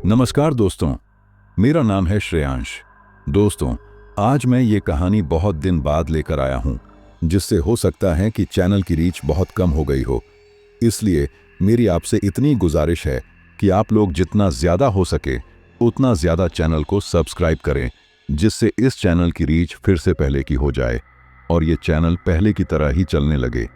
नमस्कार दोस्तों, मेरा नाम है श्रेयांश। दोस्तों, आज मैं ये कहानी बहुत दिन बाद लेकर आया हूँ, जिससे हो सकता है कि चैनल की रीच बहुत कम हो गई हो। इसलिए मेरी आपसे इतनी गुजारिश है कि आप लोग जितना ज़्यादा हो सके उतना ज़्यादा चैनल को सब्सक्राइब करें, जिससे इस चैनल की रीच फिर से पहले की हो जाए और ये चैनल पहले की तरह ही चलने लगे।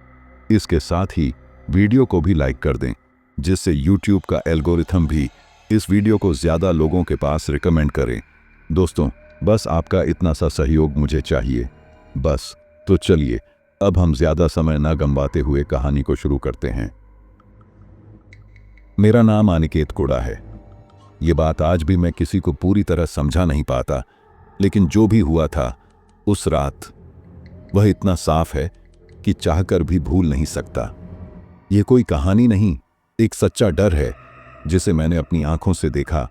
इसके साथ ही वीडियो को भी लाइक कर दें, जिससे यूट्यूब का एल्गोरिथम भी इस वीडियो को ज़्यादा लोगों के पास रिकमेंड करें। दोस्तों, बस आपका इतना सा सहयोग मुझे चाहिए, बस। तो चलिए, अब हम ज़्यादा समय न गंवाते हुए कहानी को शुरू करते हैं। मेरा नाम अनिकेत कोड़ा है। ये बात आज भी मैं किसी को पूरी तरह समझा नहीं पाता, लेकिन जो भी हुआ था उस रात, वह इतना साफ है कि चाहकर भी भूल नहीं सकता। ये कोई कहानी नहीं, एक सच्चा डर है जिसे मैंने अपनी आंखों से देखा,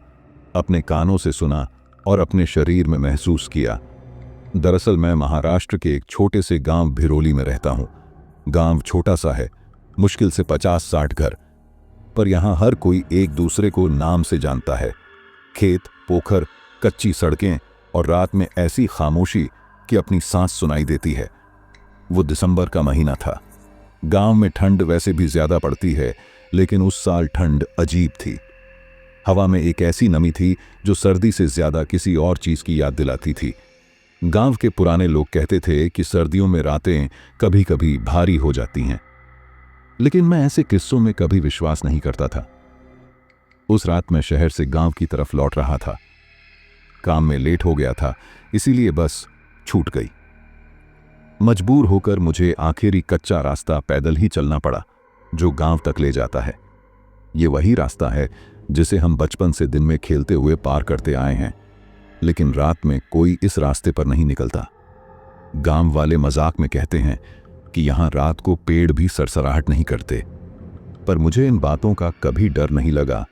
अपने कानों से सुना और अपने शरीर में महसूस किया। दरअसल मैं महाराष्ट्र के एक छोटे से गांव भिरोली में रहता हूं। गांव छोटा सा है, मुश्किल से 50-60 घर, पर यहां हर कोई एक दूसरे को नाम से जानता है। खेत, पोखर, कच्ची सड़कें और रात में ऐसी खामोशी कि अपनी सांस सुनाई देती है। वो दिसंबर का महीना था। गांव में ठंड वैसे भी ज्यादा पड़ती है, लेकिन उस साल ठंड अजीब थी। हवा में एक ऐसी नमी थी जो सर्दी से ज्यादा किसी और चीज की याद दिलाती थी। गांव के पुराने लोग कहते थे कि सर्दियों में रातें कभी कभी भारी हो जाती हैं, लेकिन मैं ऐसे किस्सों में कभी विश्वास नहीं करता था। उस रात मैं शहर से गांव की तरफ लौट रहा था। काम में लेट हो गया था, इसीलिए बस छूट गई। मजबूर होकर मुझे आखिरी कच्चा रास्ता पैदल ही चलना पड़ा, जो गांव तक ले जाता है। ये वही रास्ता है जिसे हम बचपन से दिन में खेलते हुए पार करते आए हैं, लेकिन रात में कोई इस रास्ते पर नहीं निकलता। गांव वाले मजाक में कहते हैं कि यहां रात को पेड़ भी सरसराहट नहीं करते, पर मुझे इन बातों का कभी डर नहीं लगा।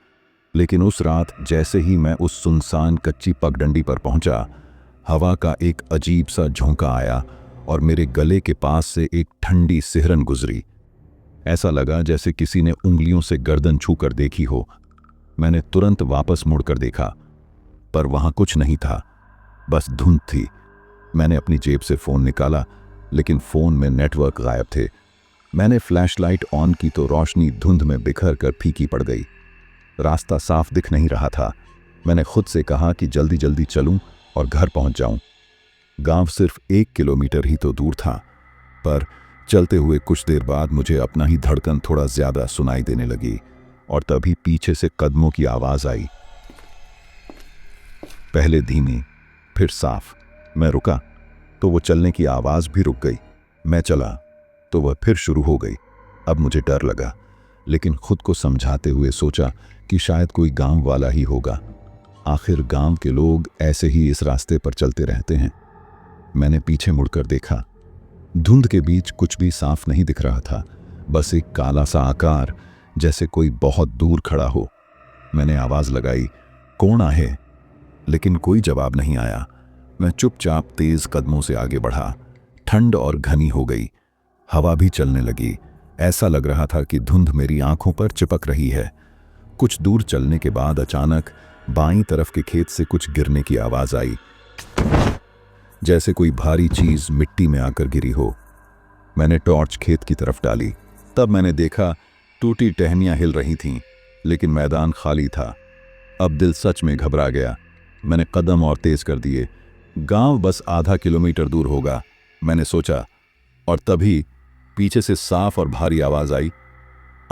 लेकिन उस रात जैसे ही मैं उस सुनसान कच्ची पगडंडी पर पहुंचा, हवा का एक अजीब सा झोंका आया और मेरे गले के पास से एक ठंडी सिहरन गुजरी। ऐसा लगा जैसे किसी ने उंगलियों से गर्दन छूकर देखी हो। मैंने तुरंत वापस मुड़कर देखा, पर वहां कुछ नहीं था, बस धुंध थी। मैंने अपनी जेब से फोन निकाला, लेकिन फोन में नेटवर्क गायब थे। मैंने फ्लैशलाइट ऑन की तो रोशनी धुंध में बिखर कर फीकी पड़ गई। रास्ता साफ दिख नहीं रहा था। मैंने खुद से कहा कि जल्दी जल्दी चलूं और घर पहुंच जाऊं। गांव सिर्फ 1 किलोमीटर ही तो दूर था, पर चलते हुए कुछ देर बाद मुझे अपना ही धड़कन थोड़ा ज्यादा सुनाई देने लगी और तभी पीछे से कदमों की आवाज आई। पहले धीमी, फिर साफ। मैं रुका तो वो चलने की आवाज भी रुक गई। मैं चला तो वह फिर शुरू हो गई। अब मुझे डर लगा, लेकिन खुद को समझाते हुए सोचा कि शायद कोई गांव वाला ही होगा। आखिर गांव के लोग ऐसे ही इस रास्ते पर चलते रहते हैं। मैंने पीछे मुड़कर देखा। धुंध के बीच कुछ भी साफ नहीं दिख रहा था, बस एक काला सा आकार, जैसे कोई बहुत दूर खड़ा हो। मैंने आवाज लगाई, कौन आहे? लेकिन कोई जवाब नहीं आया। मैं चुपचाप तेज कदमों से आगे बढ़ा। ठंड और घनी हो गई, हवा भी चलने लगी। ऐसा लग रहा था कि धुंध मेरी आंखों पर चिपक रही है। कुछ दूर चलने के बाद अचानक बाईं तरफ के खेत से कुछ गिरने की आवाज आई, जैसे कोई भारी चीज मिट्टी में आकर गिरी हो। मैंने टॉर्च खेत की तरफ डाली। तब मैंने देखा टूटी टहनियां हिल रही थीं, लेकिन मैदान खाली था। अब दिल सच में घबरा गया। मैंने कदम और तेज कर दिए। गांव बस आधा किलोमीटर दूर होगा, मैंने सोचा, और तभी पीछे से साफ और भारी आवाज आई,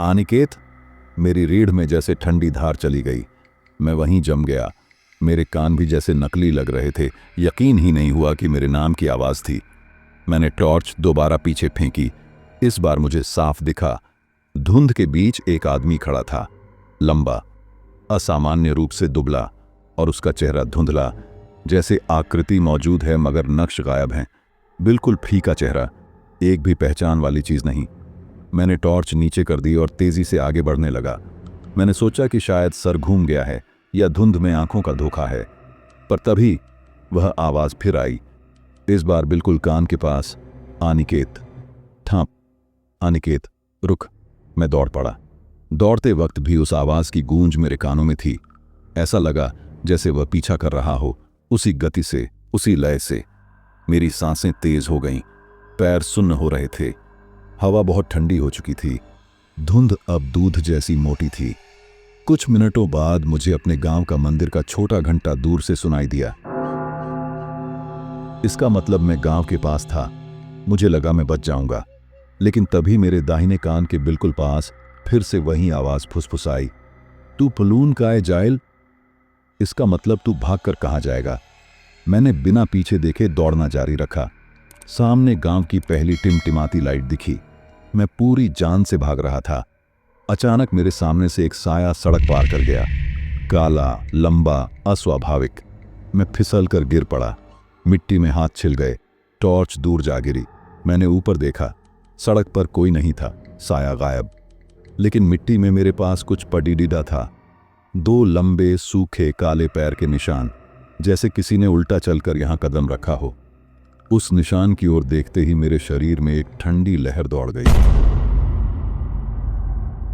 अनिकेत। मेरी रीढ़ में जैसे ठंडी धार चली गई। मैं वहीं जम गया। मेरे कान भी जैसे नकली लग रहे थे। यकीन ही नहीं हुआ कि मेरे नाम की आवाज थी। मैंने टॉर्च दोबारा पीछे फेंकी। इस बार मुझे साफ दिखा। धुंध के बीच एक आदमी खड़ा था, लंबा, असामान्य रूप से दुबला, और उसका चेहरा धुंधला, जैसे आकृति मौजूद है मगर नक्श गायब है। बिल्कुल फीका चेहरा, एक भी पहचान वाली चीज नहीं। मैंने टॉर्च नीचे कर दी और तेजी से आगे बढ़ने लगा। मैंने सोचा कि शायद सर घूम गया है या धुंध में आंखों का धोखा है, पर तभी वह आवाज फिर आई, इस बार बिल्कुल कान के पास, अनिकेत। थाम, अनिकेत, रुक। मैं दौड़ पड़ा। दौड़ते वक्त भी उस आवाज की गूंज मेरे कानों में थी। ऐसा लगा जैसे वह पीछा कर रहा हो, उसी गति से, उसी लय से। मेरी सांसें तेज हो गईं, पैर सुन्न हो रहे थे। हवा बहुत ठंडी हो चुकी थी। धुंध अब दूध जैसी मोटी थी। कुछ मिनटों बाद मुझे अपने गांव का मंदिर का छोटा घंटा दूर से सुनाई दिया। इसका मतलब मैं गांव के पास था। मुझे लगा मैं बच जाऊंगा, लेकिन तभी मेरे दाहिने कान के बिल्कुल पास फिर से वही आवाज फुसफुसाई, तू पलून काए जाइल? इसका मतलब तू भागकर कहां जाएगा? मैंने बिना पीछे देखे दौड़ना जारी रखा। सामने गांव की पहली टिमटिमाती लाइट दिखी। मैं पूरी जान से भाग रहा था। अचानक मेरे सामने से एक साया सड़क पार कर गया। काला, लंबा, अस्वाभाविक। मैं फिसल कर गिर पड़ा। मिट्टी में हाथ छिल गए। टॉर्च दूर जा गिरी। मैंने ऊपर देखा। सड़क पर कोई नहीं था, साया गायब। लेकिन मिट्टी में मेरे पास कुछ पडीडीडा था। 2 लंबे, सूखे, काले पैर के निशान, जैसे किसी ने उल्टा चलकर यहां कदम रखा हो। उस निशान की ओर देखते ही मेरे शरीर में एक ठंडी लहर दौड़ गई।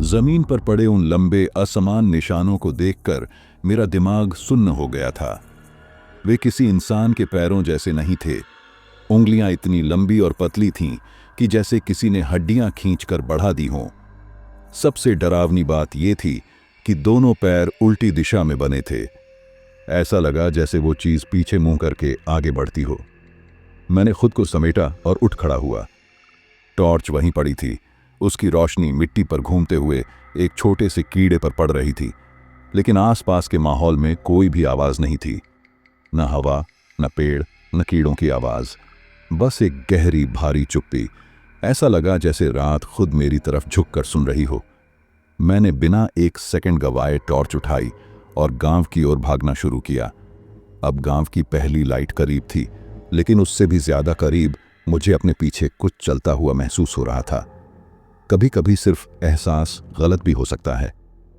जमीन पर पड़े उन लंबे, असमान निशानों को देखकर मेरा दिमाग सुन्न हो गया था। वे किसी इंसान के पैरों जैसे नहीं थे। उंगलियां इतनी लंबी और पतली थीं कि जैसे किसी ने हड्डियां खींचकर बढ़ा दी हों। सबसे डरावनी बात यह थी कि दोनों पैर उल्टी दिशा में बने थे। ऐसा लगा जैसे वो चीज पीछे मुंह करके आगे बढ़ती हो। मैंने खुद को समेटा और उठ खड़ा हुआ। टॉर्च वहीं पड़ी थी। उसकी रोशनी मिट्टी पर घूमते हुए एक छोटे से कीड़े पर पड़ रही थी, लेकिन आसपास के माहौल में कोई भी आवाज नहीं थी। न हवा, न पेड़, न कीड़ों की आवाज, बस एक गहरी भारी चुप्पी। ऐसा लगा जैसे रात खुद मेरी तरफ झुककर सुन रही हो। मैंने बिना एक सेकंड गवाए टॉर्च उठाई और गांव की ओर भागना शुरू किया। अब गांव की पहली लाइट करीब थी, लेकिन उससे भी ज्यादा करीब मुझे अपने पीछे कुछ चलता हुआ महसूस हो रहा था। कभी कभी सिर्फ एहसास गलत भी हो सकता है,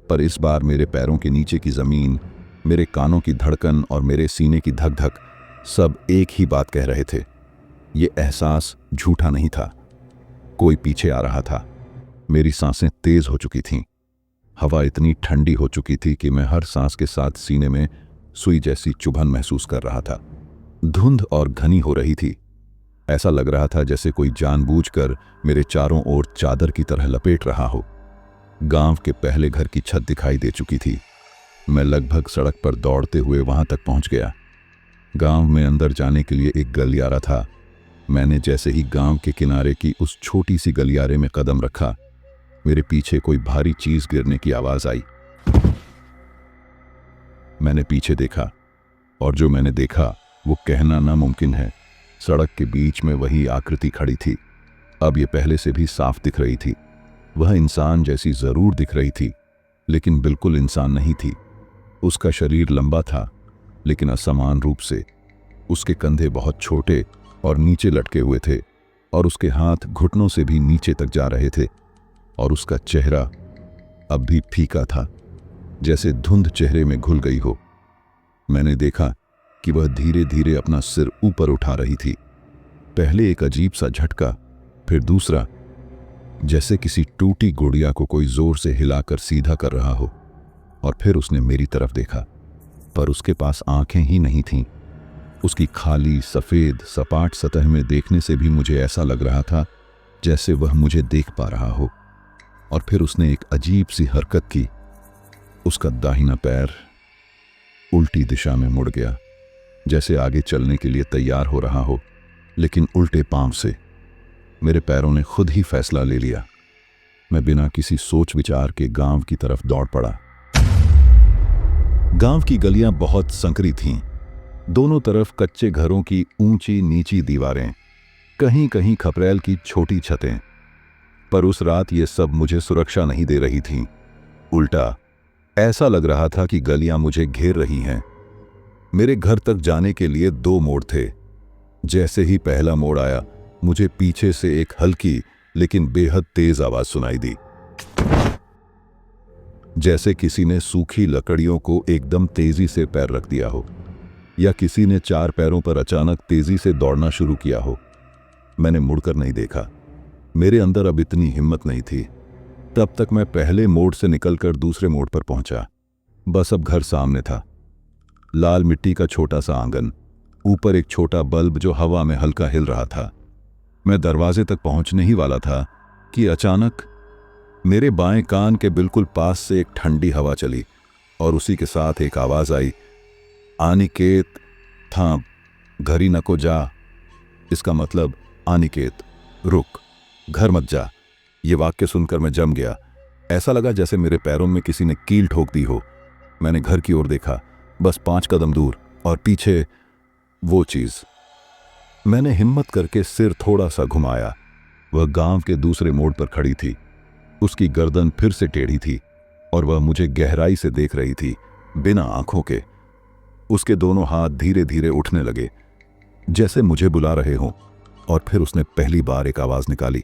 पर इस बार मेरे पैरों के नीचे की जमीन, मेरे कानों की धड़कन और मेरे सीने की धक-धक सब एक ही बात कह रहे थे। ये एहसास झूठा नहीं था। कोई पीछे आ रहा था। मेरी सांसें तेज हो चुकी थीं। हवा इतनी ठंडी हो चुकी थी कि मैं हर सांस के साथ सीने में सुई जैसी चुभन महसूस कर रहा था। धुंध और घनी हो रही थी। ऐसा लग रहा था जैसे कोई जानबूझकर मेरे चारों ओर चादर की तरह लपेट रहा हो। गांव के पहले घर की छत दिखाई दे चुकी थी। मैं लगभग सड़क पर दौड़ते हुए वहां तक पहुंच गया। गांव में अंदर जाने के लिए एक गलियारा था। मैंने जैसे ही गांव के किनारे की उस छोटी सी गलियारे में कदम रखा, मेरे पीछे कोई भारी चीज गिरने की आवाज आई। मैंने पीछे देखा, और जो मैंने देखा वो कहना नामुमकिन है। सड़क के बीच में वही आकृति खड़ी थी। अब ये पहले से भी साफ दिख रही थी। वह इंसान जैसी जरूर दिख रही थी, लेकिन बिल्कुल इंसान नहीं थी। उसका शरीर लंबा था, लेकिन असमान रूप से। उसके कंधे बहुत छोटे और नीचे लटके हुए थे, और उसके हाथ घुटनों से भी नीचे तक जा रहे थे। और उसका चेहरा अब भी फीका था, जैसे धुंध चेहरे में घुल गई हो। मैंने देखा कि वह धीरे धीरे अपना सिर ऊपर उठा रही थी। पहले एक अजीब सा झटका, फिर दूसरा, जैसे किसी टूटी गुड़िया को कोई जोर से हिलाकर सीधा कर रहा हो। और फिर उसने मेरी तरफ देखा, पर उसके पास आंखें ही नहीं थीं। उसकी खाली, सफेद, सपाट सतह में देखने से भी मुझे ऐसा लग रहा था जैसे वह मुझे देख पा रहा हो। और फिर उसने एक अजीब सी हरकत की। उसका दाहिना पैर उल्टी दिशा में मुड़ गया, जैसे आगे चलने के लिए तैयार हो रहा हो, लेकिन उल्टे पांव से। मेरे पैरों ने खुद ही फैसला ले लिया। मैं बिना किसी सोच विचार के गांव की तरफ दौड़ पड़ा। गांव की गलियां बहुत संकरी थीं। दोनों तरफ कच्चे घरों की ऊंची नीची दीवारें, कहीं कहीं खपरेल की छोटी छतें। पर उस रात ये सब मुझे सुरक्षा नहीं दे रही थीं। उल्टा ऐसा लग रहा था कि गलियां मुझे घेर रही हैं। मेरे घर तक जाने के लिए 2 मोड़ थे। जैसे ही पहला मोड़ आया, मुझे पीछे से एक हल्की लेकिन बेहद तेज आवाज सुनाई दी, जैसे किसी ने सूखी लकड़ियों को एकदम तेजी से पैर रख दिया हो, या किसी ने 4 पैरों पर अचानक तेजी से दौड़ना शुरू किया हो। मैंने मुड़कर नहीं देखा। मेरे अंदर अब इतनी हिम्मत नहीं थी। तब तक मैं पहले मोड़ से निकलकर दूसरे मोड़ पर पहुंचा। बस अब घर सामने था। लाल मिट्टी का छोटा सा आंगन, ऊपर एक छोटा बल्ब जो हवा में हल्का हिल रहा था। मैं दरवाजे तक पहुंचने ही वाला था कि अचानक मेरे बाएं कान के बिल्कुल पास से एक ठंडी हवा चली और उसी के साथ एक आवाज आई, अनिकेत थाम, घर ही न को जा। इसका मतलब, अनिकेत रुक, घर मत जा। ये वाक्य सुनकर मैं जम गया। ऐसा लगा जैसे मेरे पैरों में किसी ने कील ठोक दी हो। मैंने घर की ओर देखा, बस 5 कदम दूर, और पीछे वो चीज। मैंने हिम्मत करके सिर थोड़ा सा घुमाया। वह गांव के दूसरे मोड़ पर खड़ी थी। उसकी गर्दन फिर से टेढ़ी थी और वह मुझे गहराई से देख रही थी, बिना आंखों के। उसके दोनों हाथ धीरे धीरे उठने लगे, जैसे मुझे बुला रहे हों। और फिर उसने पहली बार एक आवाज निकाली,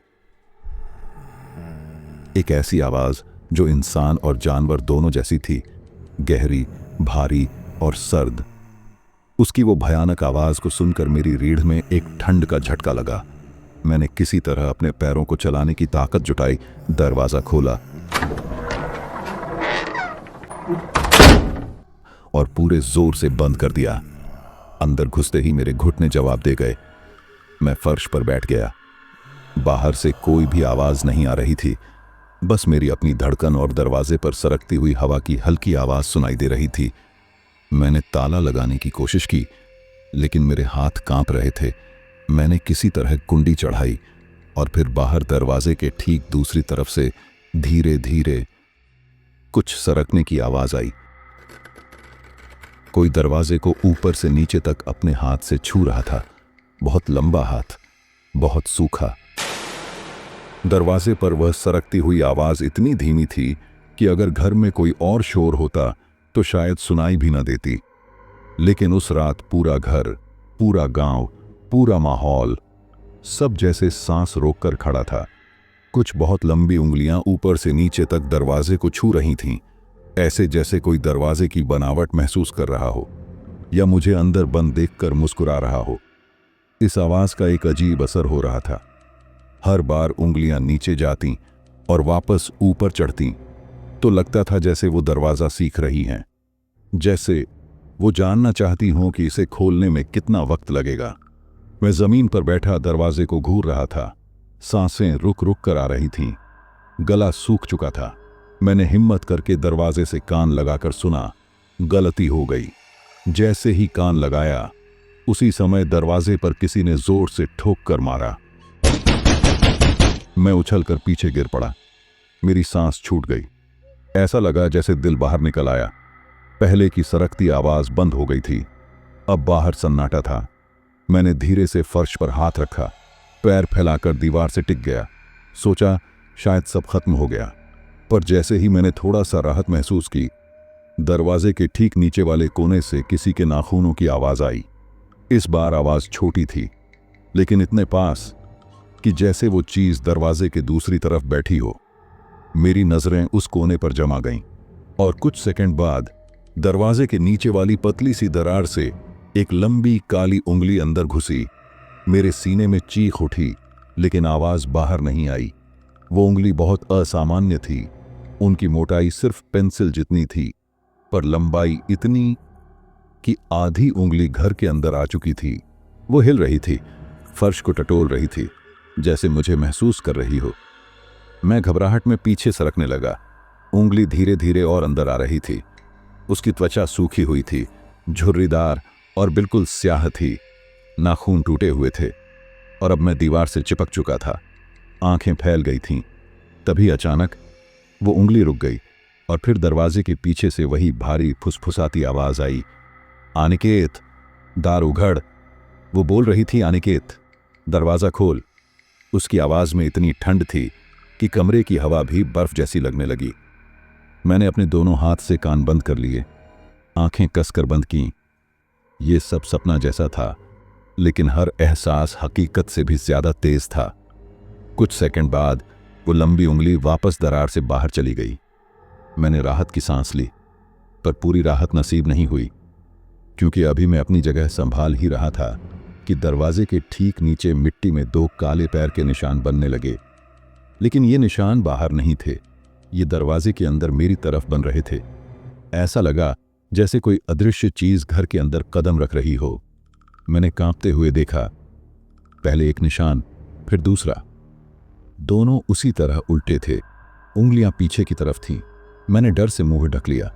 एक ऐसी आवाज जो इंसान और जानवर दोनों जैसी थी, गहरी, भारी और सर्द। उसकी वो भयानक आवाज को सुनकर मेरी रीढ़ में एक ठंड का झटका लगा। मैंने किसी तरह अपने पैरों को चलाने की ताकत जुटाई, दरवाजा खोला और पूरे जोर से बंद कर दिया। अंदर घुसते ही मेरे घुटने जवाब दे गए। मैं फर्श पर बैठ गया। बाहर से कोई भी आवाज नहीं आ रही थी, बस मेरी अपनी धड़कन और दरवाजे पर सरकती हुई हवा की हल्की आवाज सुनाई दे रही थी। मैंने ताला लगाने की कोशिश की, लेकिन मेरे हाथ कांप रहे थे। मैंने किसी तरह कुंडी चढ़ाई और फिर बाहर दरवाजे के ठीक दूसरी तरफ से धीरे धीरे कुछ सरकने की आवाज आई। कोई दरवाजे को ऊपर से नीचे तक अपने हाथ से छू रहा था। बहुत लंबा हाथ, बहुत सूखा। दरवाजे पर वह सरकती हुई आवाज इतनी धीमी थी कि अगर घर में कोई और शोर होता तो शायद सुनाई भी न देती। लेकिन उस रात पूरा घर, पूरा गांव, पूरा माहौल सब जैसे सांस रोककर खड़ा था। कुछ बहुत लंबी उंगलियां ऊपर से नीचे तक दरवाजे को छू रही थीं, ऐसे जैसे कोई दरवाजे की बनावट महसूस कर रहा हो या मुझे अंदर बंद देखकर मुस्कुरा रहा हो। इस आवाज का एक अजीब असर हो रहा था। हर बार उंगलियां नीचे जाती और वापस ऊपर चढ़ती तो लगता था जैसे वो दरवाजा सीख रही हैं, जैसे वो जानना चाहती हों कि इसे खोलने में कितना वक्त लगेगा। मैं जमीन पर बैठा दरवाजे को घूर रहा था। सांसें रुक रुक कर आ रही थीं, गला सूख चुका था। मैंने हिम्मत करके दरवाजे से कान लगाकर सुना। गलती हो गई। जैसे ही कान लगाया, उसी समय दरवाजे पर किसी ने जोर से ठोक कर मारा। मैं उछलकर पीछे गिर पड़ा। मेरी सांस छूट गई। ऐसा लगा जैसे दिल बाहर निकल आया। पहले की सरकती आवाज बंद हो गई थी। अब बाहर सन्नाटा था। मैंने धीरे से फर्श पर हाथ रखा, पैर फैलाकर दीवार से टिक गया। सोचा शायद सब खत्म हो गया, पर जैसे ही मैंने थोड़ा सा राहत महसूस की, दरवाजे के ठीक नीचे वाले कोने से किसी के नाखूनों की आवाज आई। इस बार आवाज छोटी थी, लेकिन इतने पास कि जैसे वो चीज दरवाजे के दूसरी तरफ बैठी हो। मेरी नजरें उस कोने पर जमा गईं और कुछ सेकंड बाद दरवाजे के नीचे वाली पतली सी दरार से एक लंबी काली उंगली अंदर घुसी। मेरे सीने में चीख उठी, लेकिन आवाज बाहर नहीं आई। वो उंगली बहुत असामान्य थी। उनकी मोटाई सिर्फ पेंसिल जितनी थी, पर लंबाई इतनी कि आधी उंगली घर के अंदर आ चुकी थी। वो हिल रही थी, फर्श को टटोल रही थी, जैसे मुझे महसूस कर रही हो। मैं घबराहट में पीछे सरकने लगा। उंगली धीरे धीरे और अंदर आ रही थी। उसकी त्वचा सूखी हुई थी, झुर्रीदार और बिल्कुल स्याह थी। नाखून टूटे हुए थे और अब मैं दीवार से चिपक चुका था। आंखें फैल गई थीं। तभी अचानक वो उंगली रुक गई और फिर दरवाजे के पीछे से वही भारी फुसफुसाती आवाज आई, अनिकेत, दार उघड़। वो बोल रही थी, अनिकेत, दरवाजा खोल। उसकी आवाज में इतनी ठंड थी कि कमरे की हवा भी बर्फ जैसी लगने लगी। मैंने अपने दोनों हाथ से कान बंद कर लिए, आंखें कसकर बंद कीं। ये सब सपना जैसा था, लेकिन हर एहसास हकीकत से भी ज्यादा तेज था। कुछ सेकंड बाद वो लंबी उंगली वापस दरार से बाहर चली गई। मैंने राहत की सांस ली, पर पूरी राहत नसीब नहीं हुई, क्योंकि अभी मैं अपनी जगह संभाल ही रहा था कि दरवाजे के ठीक नीचे मिट्टी में 2 काले पैर के निशान बनने लगे। लेकिन ये निशान बाहर नहीं थे, ये दरवाजे के अंदर मेरी तरफ बन रहे थे। ऐसा लगा जैसे कोई अदृश्य चीज घर के अंदर कदम रख रही हो। मैंने कांपते हुए देखा, पहले एक निशान, फिर दूसरा। दोनों उसी तरह उल्टे थे, उंगलियां पीछे की तरफ थीं। मैंने डर से मुंह ढक लिया।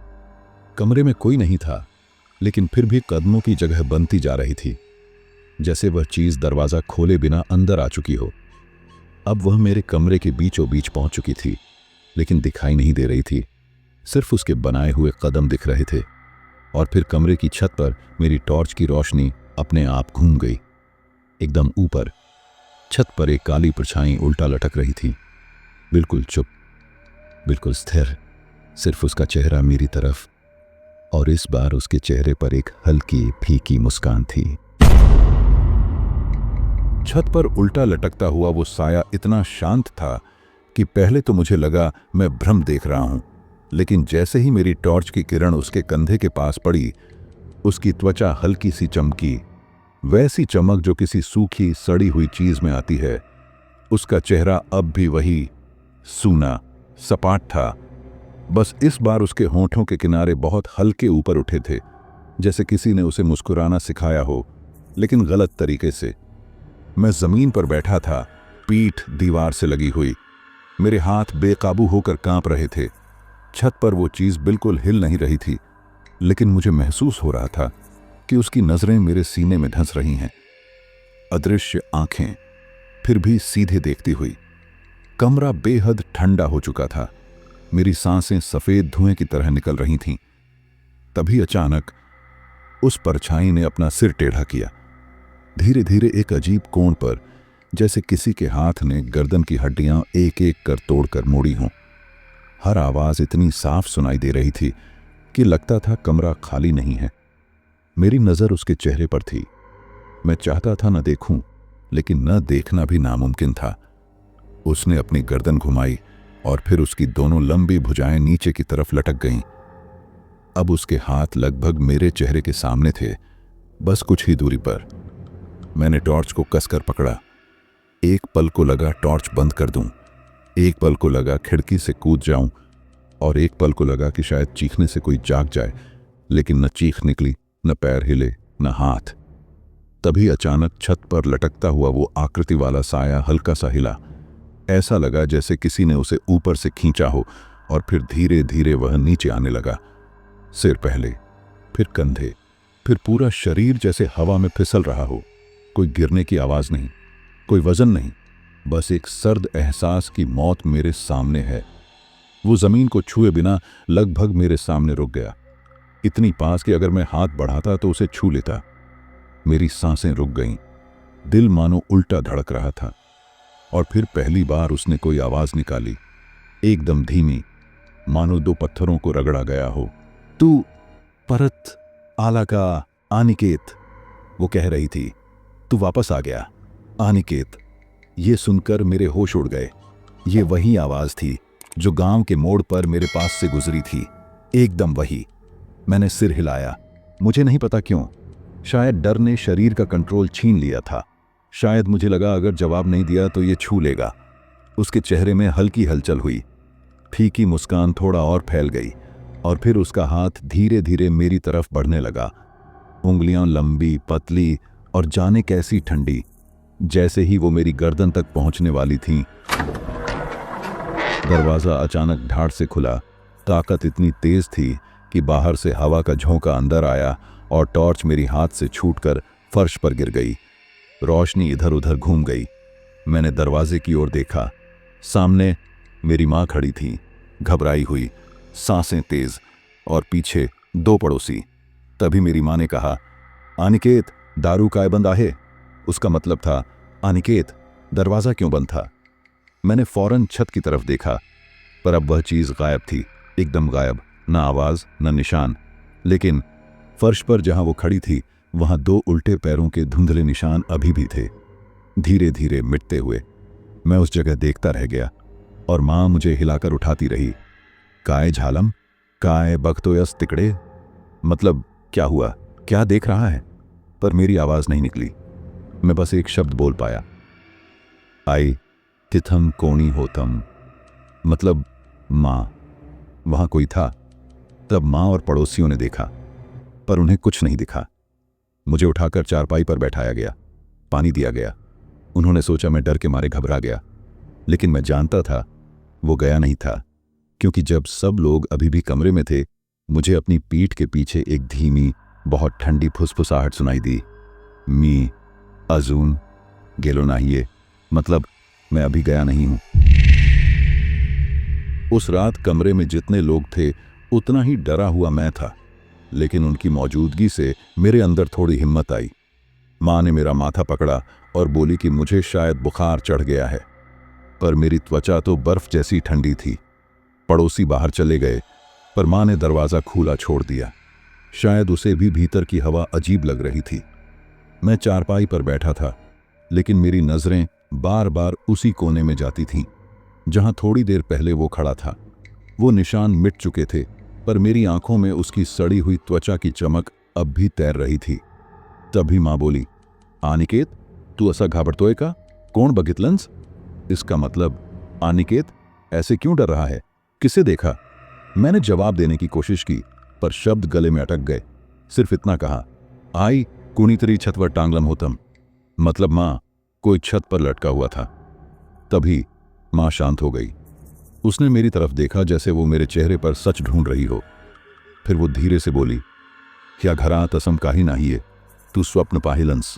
कमरे में कोई नहीं था, लेकिन फिर भी कदमों की जगह बनती जा रही थी, जैसे वह चीज दरवाजा खोले बिना अंदर आ चुकी हो। अब वह मेरे कमरे के बीचों बीच पहुंच चुकी थी, लेकिन दिखाई नहीं दे रही थी। सिर्फ उसके बनाए हुए कदम दिख रहे थे। और फिर कमरे की छत पर मेरी टॉर्च की रोशनी अपने आप घूम गई। एकदम ऊपर छत पर एक काली परछाई उल्टा लटक रही थी, बिल्कुल चुप, बिल्कुल स्थिर। सिर्फ उसका चेहरा मेरी तरफ, और इस बार उसके चेहरे पर एक हल्की फीकी मुस्कान थी। छत पर उल्टा लटकता हुआ वो साया इतना शांत था कि पहले तो मुझे लगा मैं भ्रम देख रहा हूं, लेकिन जैसे ही मेरी टॉर्च की किरण उसके कंधे के पास पड़ी, उसकी त्वचा हल्की सी चमकी, वैसी चमक जो किसी सूखी सड़ी हुई चीज में आती है। उसका चेहरा अब भी वही सूना, सपाट था। बस इस बार उसके होंठों के किनारे बहुत हल्के ऊपर उठे थे, जैसे किसी ने उसे मुस्कुराना सिखाया हो, लेकिन गलत तरीके से। मैं जमीन पर बैठा था, पीठ दीवार से लगी हुई। मेरे हाथ बेकाबू होकर कांप रहे थे। छत पर वो चीज बिल्कुल हिल नहीं रही थी, लेकिन मुझे महसूस हो रहा था कि उसकी नजरें मेरे सीने में धंस रही हैं। अदृश्य आंखें, फिर भी सीधे देखती हुई। कमरा बेहद ठंडा हो चुका था। मेरी सांसें सफेद धुएं की तरह निकल रही थीं। तभी अचानक उस परछाई ने अपना सिर टेढ़ा किया, धीरे धीरे एक अजीब कोण पर, जैसे किसी के हाथ ने गर्दन की हड्डियां एक एक कर तोड़कर मोड़ी हों। हर आवाज इतनी साफ सुनाई दे रही थी कि लगता था कमरा खाली नहीं है। मेरी नजर उसके चेहरे पर थी। मैं चाहता था न देखूं, लेकिन न देखना भी नामुमकिन था। उसने अपनी गर्दन घुमाई और फिर उसकी दोनों लंबी भुजाएं नीचे की तरफ लटक गईं। अब उसके हाथ लगभग मेरे चेहरे के सामने थे, बस कुछ ही दूरी पर। मैंने टॉर्च को कसकर पकड़ा। एक पल को लगा टॉर्च बंद कर दूं, एक पल को लगा खिड़की से कूद जाऊं, और एक पल को लगा कि शायद चीखने से कोई जाग जाए, लेकिन न चीख निकली, न पैर हिले, न हाथ। तभी अचानक छत पर लटकता हुआ वो आकृति वाला साया हल्का सा हिला। ऐसा लगा जैसे किसी ने उसे ऊपर से खींचा हो, और फिर धीरे धीरे वह नीचे आने लगा। सिर पहले, फिर कंधे, फिर पूरा शरीर जैसे हवा में फिसल रहा हो। कोई गिरने की आवाज नहीं, कोई वजन नहीं, बस एक सर्द एहसास की मौत मेरे सामने है। वो जमीन को छुए बिना लगभग मेरे सामने रुक गया, इतनी पास कि अगर मैं हाथ बढ़ाता तो उसे छू लेता। मेरी सांसें रुक गईं, दिल मानो उल्टा धड़क रहा था। और फिर पहली बार उसने कोई आवाज निकाली, एकदम धीमी, मानो दो पत्थरों को रगड़ा गया हो। तू परत आला का अनिकेत, वो कह रही थी। तू वापस आ गया अनिकेत। ये सुनकर मेरे होश उड़ गए। ये वही आवाज थी जो गांव के मोड़ पर मेरे पास से गुजरी थी, एकदम वही। मैंने सिर हिलाया, मुझे नहीं पता क्यों। शायद डर ने शरीर का कंट्रोल छीन लिया था। शायद मुझे लगा अगर जवाब नहीं दिया तो ये छू लेगा। उसके चेहरे में हल्की हलचल हुई, फीकी मुस्कान थोड़ा और फैल गई, और फिर उसका हाथ धीरे धीरे मेरी तरफ बढ़ने लगा। उंगलियां लंबी, पतली और जाने कैसी ठंडी। जैसे ही वो मेरी गर्दन तक पहुंचने वाली थीं, दरवाजा अचानक धाड़ से खुला। ताकत इतनी तेज थी कि बाहर से हवा का झोंका अंदर आया और टॉर्च मेरी हाथ से छूटकर फर्श पर गिर गई। रोशनी इधर उधर घूम गई। मैंने दरवाजे की ओर देखा। सामने मेरी माँ खड़ी थी, घबराई हुई, सांसें तेज, और पीछे दो पड़ोसी। तभी मेरी माँ ने कहा, अनिकेत, दारू काय बंद आहे। उसका मतलब था, अनिकेत, दरवाजा क्यों बंद था। मैंने फौरन छत की तरफ देखा, पर अब वह चीज गायब थी, एकदम गायब। न आवाज, न निशान। लेकिन फर्श पर जहां वो खड़ी थी, वहां दो उल्टे पैरों के धुंधले निशान अभी भी थे, धीरे धीरे मिटते हुए। मैं उस जगह देखता रह गया, और मां मुझे हिलाकर उठाती रही। काय झालम, काय बख्तोयस तिकड़े, मतलब क्या हुआ, क्या देख रहा है। पर मेरी आवाज नहीं निकली। मैं बस एक शब्द बोल पाया, आई तिथम कोणी होतम, मतलब मां। वहां कोई था, तब माँ और पड़ोसियों ने देखा, पर उन्हें कुछ नहीं दिखा। मुझे उठाकर चारपाई पर बैठाया गया, पानी दिया गया। उन्होंने सोचा मैं डर के मारे घबरा गया, लेकिन मैं जानता था वो गया नहीं था, क्योंकि जब सब लोग अभी भी कमरे में थे, मुझे अपनी पीठ के पीछे एक धीमी, बहुत ठंडी फुसफुसाहट सुनाई दी। मी अजून गेलो नाहिए, मतलब मैं अभी गया नहीं हूं। उस रात कमरे में जितने लोग थे उतना ही डरा हुआ मैं था, लेकिन उनकी मौजूदगी से मेरे अंदर थोड़ी हिम्मत आई। माँ ने मेरा माथा पकड़ा और बोली कि मुझे शायद बुखार चढ़ गया है, पर मेरी त्वचा तो बर्फ जैसी ठंडी थी। पड़ोसी बाहर चले गए, पर माँ ने दरवाज़ा खुला छोड़ दिया। शायद उसे भी भीतर की हवा अजीब लग रही थी। मैं चारपाई पर बैठा था, लेकिन मेरी नज़रें बार बार उसी कोने में जाती थीं जहां थोड़ी देर पहले वो खड़ा था। वो निशान मिट चुके थे, पर मेरी आंखों में उसकी सड़ी हुई त्वचा की चमक अब भी तैर रही थी। तभी माँ बोली, आनिकेत, तू ऐसा घाबरतोय का? कौन बगितलंस? इसका मतलब, आनिकेत ऐसे क्यों डर रहा है? किसे देखा? मैंने जवाब देने की कोशिश की, पर शब्द गले में अटक गए। सिर्फ इतना कहा, आई कुणीतरी छतवर टांगलम होतम। मतलब माँ, कोई छत पर लटका हुआ था। तभी माँ शांत हो गई। उसने मेरी तरफ देखा जैसे वो मेरे चेहरे पर सच ढूंढ रही हो। फिर वो धीरे से बोली, क्या घरा तसम काही नाही है, तू स्वप्न पाहिलंस।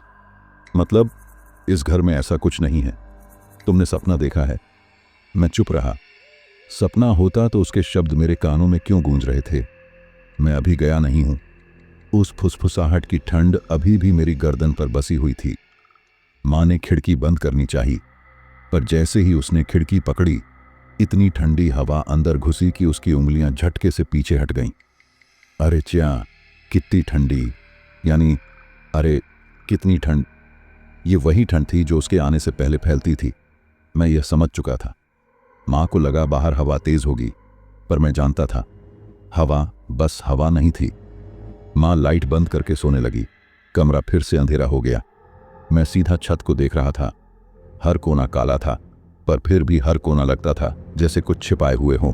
मतलब इस घर में ऐसा कुछ नहीं है, तुमने सपना देखा है। मैं चुप रहा। सपना होता तो उसके शब्द मेरे कानों में क्यों गूंज रहे थे? मैं अभी गया नहीं हूं। उस फुसफुसाहट की ठंड अभी भी मेरी गर्दन पर बसी हुई थी। माँ ने खिड़की बंद करनी चाहिए, पर जैसे ही उसने खिड़की पकड़ी, इतनी ठंडी हवा अंदर घुसी कि उसकी उंगलियां झटके से पीछे हट गईं। अरे च्या, कितनी ठंडी, यानी अरे कितनी ठंड। ये वही ठंड थी जो उसके आने से पहले फैलती थी। मैं यह समझ चुका था। माँ को लगा बाहर हवा तेज होगी, पर मैं जानता था हवा बस हवा नहीं थी। माँ लाइट बंद करके सोने लगी। कमरा फिर से अंधेरा हो गया। मैं सीधा छत को देख रहा था। हर कोना काला था, पर फिर भी हर कोना लगता था जैसे कुछ छिपाए हुए हों।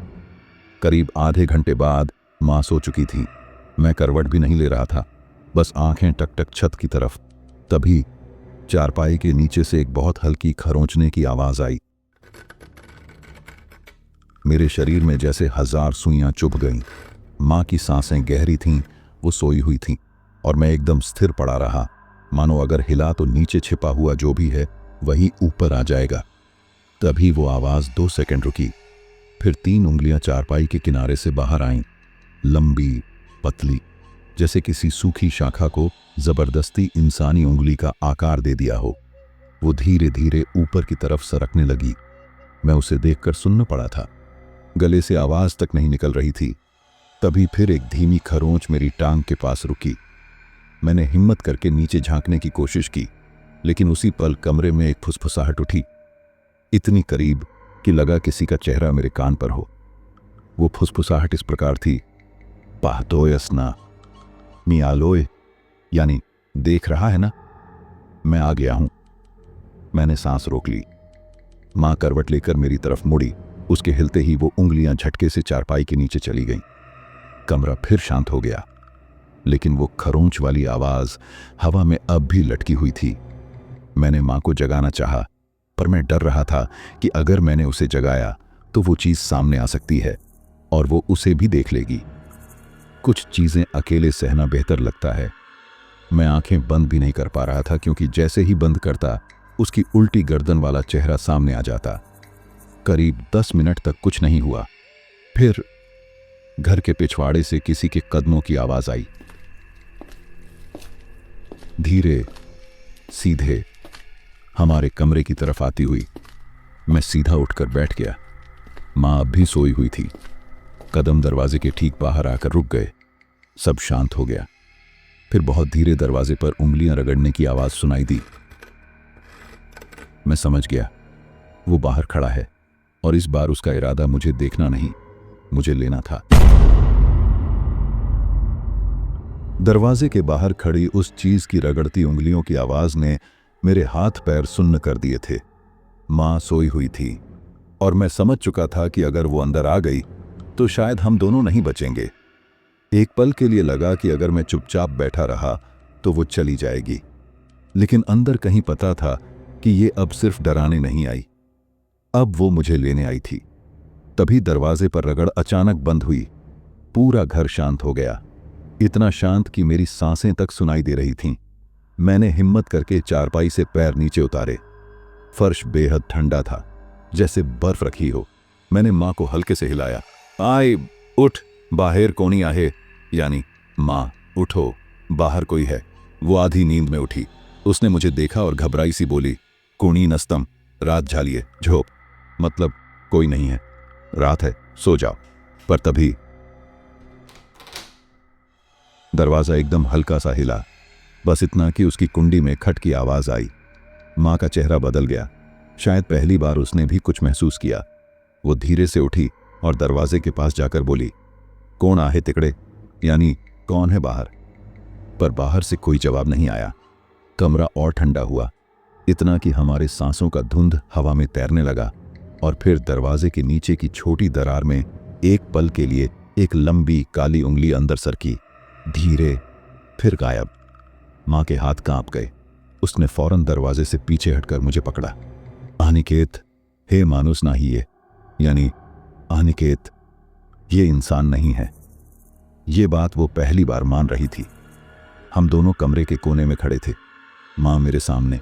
करीब आधे घंटे बाद माँ सो चुकी थी। मैं करवट भी नहीं ले रहा था, बस आंखें टकटक छत की तरफ। तभी चारपाई के नीचे से एक बहुत हल्की खरोंचने की आवाज आई। मेरे शरीर में जैसे 1000 सुइयां चुभ गईं। माँ की सांसें गहरी थीं, वो सोई हुई थीं, और मैं एकदम स्थिर पड़ा रहा, मानो अगर हिला तो नीचे छिपा हुआ जो भी है वही ऊपर आ जाएगा। तभी वो आवाज 2 सेकंड रुकी, फिर 3 उंगलियां चारपाई के किनारे से बाहर आईं, लंबी, पतली, जैसे किसी सूखी शाखा को जबरदस्ती इंसानी उंगली का आकार दे दिया हो। वो धीरे धीरे ऊपर की तरफ सरकने लगी। मैं उसे देखकर सुन्न पड़ा था। गले से आवाज तक नहीं निकल रही थी। तभी फिर एक धीमी खरोंच मेरी टांग के पास रुकी। मैंने हिम्मत करके नीचे झांकने की कोशिश की, लेकिन उसी पल कमरे में एक फुसफुसाहट उठी, इतनी करीब कि लगा किसी का चेहरा मेरे कान पर हो। वो फुसफुसाहट इस प्रकार थी, पाहतोयसना मी आलोय, यानी देख रहा है ना, मैं आ गया हूं। मैंने सांस रोक ली। मां करवट लेकर मेरी तरफ मुड़ी। उसके हिलते ही वो उंगलियां झटके से चारपाई के नीचे चली गईं। कमरा फिर शांत हो गया, लेकिन वो खरोंच वाली आवाज हवा में अब भी लटकी हुई थी। मैंने मां को जगाना चाहा, पर मैं डर रहा था कि अगर मैंने उसे जगाया तो वो चीज सामने आ सकती है और वो उसे भी देख लेगी। कुछ चीजें अकेले सहना बेहतर लगता है। मैं आंखें बंद भी नहीं कर पा रहा था, क्योंकि जैसे ही बंद करता उसकी उल्टी गर्दन वाला चेहरा सामने आ जाता। करीब 10 मिनट तक कुछ नहीं हुआ। फिर घर के पिछवाड़े से किसी के कदमों की आवाज आई, धीरे सीधे हमारे कमरे की तरफ आती हुई। मैं सीधा उठकर बैठ गया। मां अब भी सोई हुई थी। कदम दरवाजे के ठीक बाहर आकर रुक गए। सब शांत हो गया। फिर बहुत धीरे दरवाजे पर उंगलियां रगड़ने की आवाज सुनाई दी। मैं समझ गया, वो बाहर खड़ा है, और इस बार उसका इरादा मुझे देखना नहीं, मुझे लेना था। दरवाजे के बाहर खड़ी उस चीज की रगड़ती उंगलियों की आवाज ने मेरे हाथ पैर सुन्न कर दिए थे। मां सोई हुई थी, और मैं समझ चुका था कि अगर वो अंदर आ गई तो शायद हम दोनों नहीं बचेंगे। एक पल के लिए लगा कि अगर मैं चुपचाप बैठा रहा तो वो चली जाएगी, लेकिन अंदर कहीं पता था कि ये अब सिर्फ डराने नहीं आई, अब वो मुझे लेने आई थी। तभी दरवाजे पर रगड़ अचानक बंद हुई। पूरा घर शांत हो गया, इतना शांत कि मेरी सांसें तक सुनाई दे रही थीं। मैंने हिम्मत करके चारपाई से पैर नीचे उतारे। फर्श बेहद ठंडा था, जैसे बर्फ रखी हो। मैंने माँ को हल्के से हिलाया, आए उठ, बाहर कोनी आहे, यानी माँ उठो, बाहर कोई है। वो आधी नींद में उठी। उसने मुझे देखा और घबराई सी बोली, कोनी नस्तम, रात झालिए झोप, मतलब कोई नहीं है, रात है, सो जाओ। पर तभी दरवाजा एकदम हल्का सा हिला, बस इतना कि उसकी कुंडी में खट की आवाज आई। माँ का चेहरा बदल गया, शायद पहली बार उसने भी कुछ महसूस किया। वो धीरे से उठी और दरवाजे के पास जाकर बोली, कौन आहे तिकड़े, यानी कौन है बाहर। पर बाहर से कोई जवाब नहीं आया। कमरा और ठंडा हुआ, इतना कि हमारे सांसों का धुंध हवा में तैरने लगा। और फिर दरवाजे के नीचे की छोटी दरार में एक पल के लिए एक लंबी काली उंगली अंदर सरकी, धीरे, फिर गायब। माँ के हाथ कांप गए। उसने फौरन दरवाजे से पीछे हटकर मुझे पकड़ा। अनिकेत, हे मानुस ना ही ये, यानी अनिकेत, ये इंसान नहीं है। ये बात वो पहली बार मान रही थी। हम दोनों कमरे के कोने में खड़े थे, माँ मेरे सामने,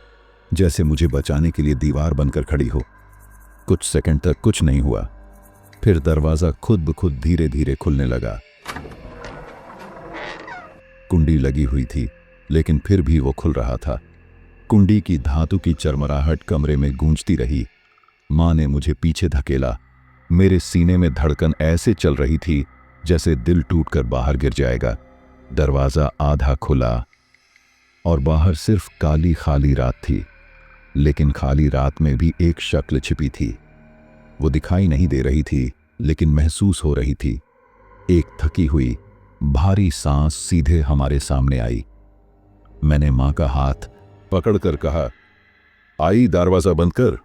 जैसे मुझे बचाने के लिए दीवार बनकर खड़ी हो। कुछ सेकंड तक कुछ नहीं हुआ, फिर दरवाजा खुद ब खुद धीरे धीरे खुलने लगा। कुंडी लगी हुई थी, लेकिन फिर भी वो खुल रहा था। कुंडी की धातु की चरमराहट कमरे में गूंजती रही। माँ ने मुझे पीछे धकेला। मेरे सीने में धड़कन ऐसे चल रही थी जैसे दिल टूटकर बाहर गिर जाएगा। दरवाजा आधा खुला और बाहर सिर्फ काली खाली रात थी, लेकिन खाली रात में भी एक शक्ल छिपी थी। वो दिखाई नहीं दे रही थी, लेकिन महसूस हो रही थी। एक थकी हुई भारी सांस सीधे हमारे सामने आई। मैंने माँ का हाथ पकड़कर कहा, आई दरवाजा बंद कर।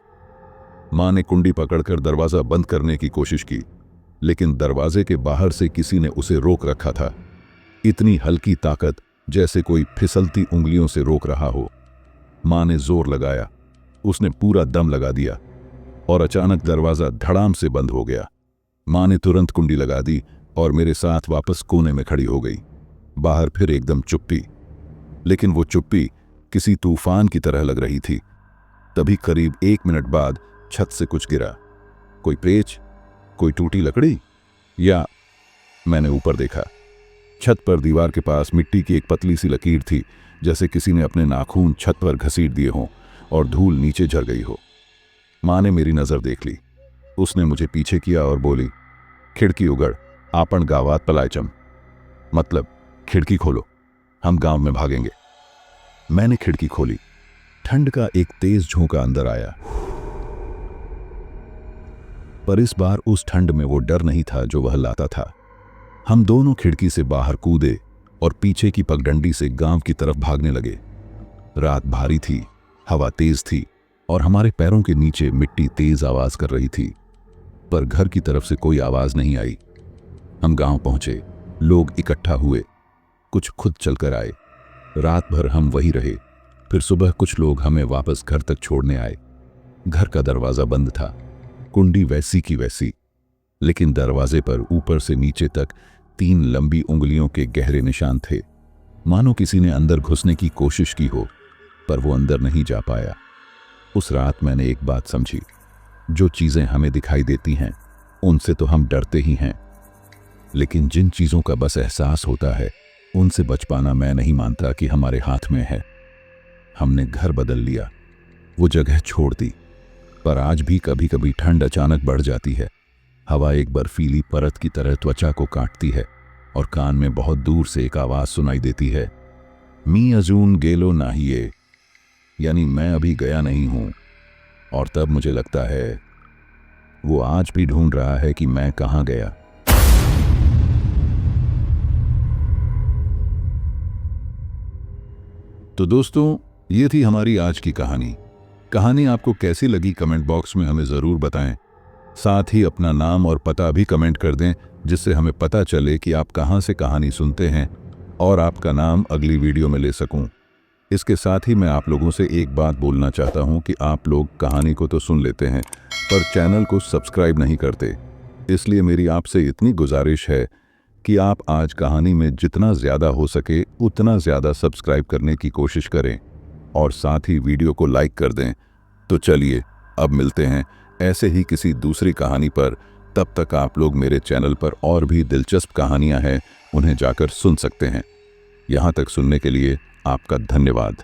माँ ने कुंडी पकड़कर दरवाजा बंद करने की कोशिश की, लेकिन दरवाजे के बाहर से किसी ने उसे रोक रखा था। इतनी हल्की ताकत जैसे कोई फिसलती उंगलियों से रोक रहा हो। माँ ने जोर लगाया, उसने पूरा दम लगा दिया और अचानक दरवाजा धड़ाम से बंद हो गया। माँ ने तुरंत कुंडी लगा दी और मेरे साथ वापस कोने में खड़ी हो गई। बाहर फिर एकदम चुप्पी, लेकिन वो चुप्पी किसी तूफान की तरह लग रही थी। तभी करीब 1 मिनट बाद छत से कुछ गिरा। कोई पेच, कोई टूटी लकड़ी, या मैंने ऊपर देखा। छत पर दीवार के पास मिट्टी की एक पतली सी लकीर थी, जैसे किसी ने अपने नाखून छत पर घसीट दिए हों और धूल नीचे झर गई हो। माँ ने मेरी नजर देख ली। उसने मुझे पीछे किया और बोली, खिड़की उगड़, आपन गावात पलायचम, मतलब खिड़की खोलो, हम गांव में भागेंगे। मैंने खिड़की खोली। ठंड का एक तेज झोंका अंदर आया, पर इस बार उस ठंड में वो डर नहीं था जो वह लाता था। हम दोनों खिड़की से बाहर कूदे और पीछे की पगडंडी से गांव की तरफ भागने लगे। रात भारी थी, हवा तेज थी और हमारे पैरों के नीचे मिट्टी तेज आवाज कर रही थी, पर घर की तरफ से कोई आवाज नहीं आई। हम गांव पहुंचे, लोग इकट्ठा हुए, कुछ खुद चलकर आए। रात भर हम वही रहे। फिर सुबह कुछ लोग हमें वापस घर तक छोड़ने आए। घर का दरवाजा बंद था, कुंडी वैसी की वैसी, लेकिन दरवाजे पर ऊपर से नीचे तक 3 लंबी उंगलियों के गहरे निशान थे, मानो किसी ने अंदर घुसने की कोशिश की हो, पर वो अंदर नहीं जा पाया। उस रात मैंने एक बात समझी, जो चीजें हमें दिखाई देती हैं उनसे तो हम डरते ही हैं, लेकिन जिन चीजों का बस एहसास होता है उनसे बच पाना मैं नहीं मानता कि हमारे हाथ में है। हमने घर बदल लिया, वो जगह छोड़ दी, पर आज भी कभी कभी ठंड अचानक बढ़ जाती है। हवा एक बर्फीली परत की तरह त्वचा को काटती है और कान में बहुत दूर से एक आवाज सुनाई देती है, मी अजून गेलो नाहिए, यानी मैं अभी गया नहीं हूं। और तब मुझे लगता है वो आज भी ढूंढ रहा है कि मैं कहां गया। तो दोस्तों, ये थी हमारी आज की कहानी। कहानी आपको कैसी लगी कमेंट बॉक्स में हमें ज़रूर बताएं। साथ ही अपना नाम और पता भी कमेंट कर दें, जिससे हमें पता चले कि आप कहां से कहानी सुनते हैं और आपका नाम अगली वीडियो में ले सकूं। इसके साथ ही मैं आप लोगों से एक बात बोलना चाहता हूं कि आप लोग कहानी को तो सुन लेते हैं पर चैनल को सब्सक्राइब नहीं करते। इसलिए मेरी आपसे इतनी गुजारिश है कि आप आज कहानी में जितना ज़्यादा हो सके उतना ज़्यादा सब्सक्राइब करने की कोशिश करें और साथ ही वीडियो को लाइक कर दें। तो चलिए अब मिलते हैं ऐसे ही किसी दूसरी कहानी पर। तब तक आप लोग मेरे चैनल पर और भी दिलचस्प कहानियां हैं, उन्हें जाकर सुन सकते हैं। यहाँ तक सुनने के लिए आपका धन्यवाद।